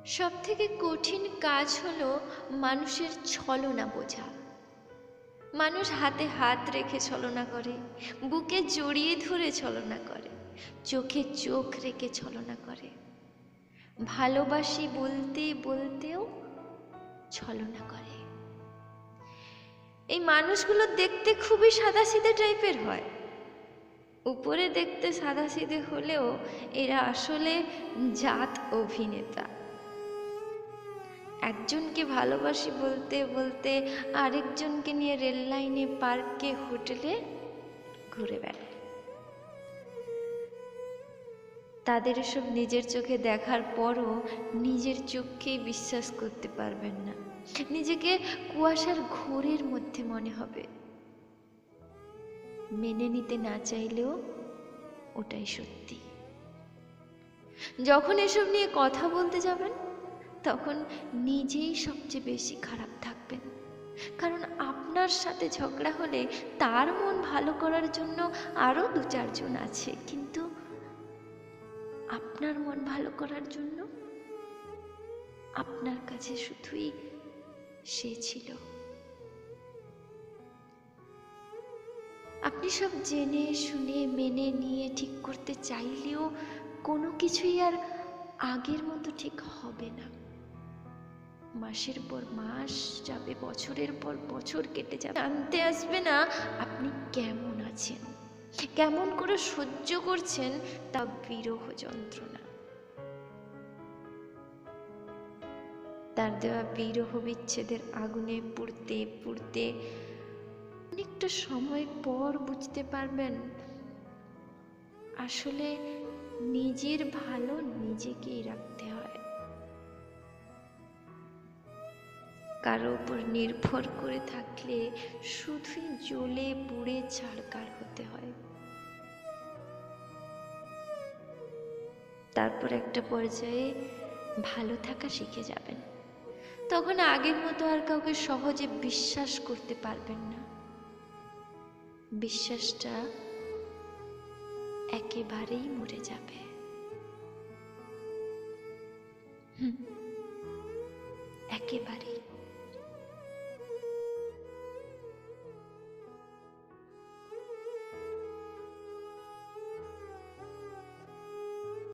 সবথেকে কঠিন কাজ হলো মানুষের ছলনা বোঝা। মানুষ হাতে হাত রেখে ছলনা করে, বুকে জড়িয়ে ধরে ছলনা করে, চোখে চোখ রেখে ছলনা করে, ভালোবাসি বলতে বলতেও ছলনা করে। এই মানুষগুলো দেখতে খুবই সাদাসিধে টাইপের হয়। উপরে দেখতে সাদাসিধে হলেও এরা আসলে জাত অভিনেতা। একজনকে ভালোবাসি বলতে বলতে আরেকজনকে নিয়ে রেল লাইনে, পার্কে, হোটেলে ঘুরে বেড়ায়। তাদের এসব নিজের চোখে দেখার পরও নিজের চোখকেই বিশ্বাস করতে পারবেন না। নিজেকে কুয়াশার ঘোরের মধ্যে মনে হবে। মেনে নিতে না চাইলেও ওটাই সত্যি। যখন এসব নিয়ে কথা বলতে যাবেন তখন নিজেই সবচেয়ে বেশি খারাপ থাকবেন। কারণ আপনার সাথে ঝগড়া হলে তার মন ভালো করার জন্য আরো 2-4 জন আছে, কিন্তু আপনার মন ভালো করার জন্য আপনার কাছে শুধুই সে ছিল। আপনি সব জেনে শুনে মেনে নিয়ে ঠিক করতে চাইলেও কোনো কিছুই আর আগের মতো ঠিক হবে না। মাসের পর মাস যাবে, বছরের পর বছর কেটে যাবে, জানতে আসবে না আপনি কেমন আছেন, কেমন করে সহ্য করছেন তা বিরহ যন্ত্রণা। তার দেওয়া বিরহ বিচ্ছেদের আগুনে পুড়তে পুড়তে অনেকটা সময় পর বুঝতে পারবেন আসলে নিজের ভালো নিজেকেই রাখতে হয়। কারো উপর নির্ভর করে থাকলে শুধুই জ্বলে পুড়ে ছারখার হতে হয়। তারপর একটা পর্যায়ে ভালো থাকা শিখে যাবেন। তখন আগের মতো আর কাউকে সহজে বিশ্বাস করতে পারবেন না। বিশ্বাসটা একেবারেই মরে যাবে। একেবারেই।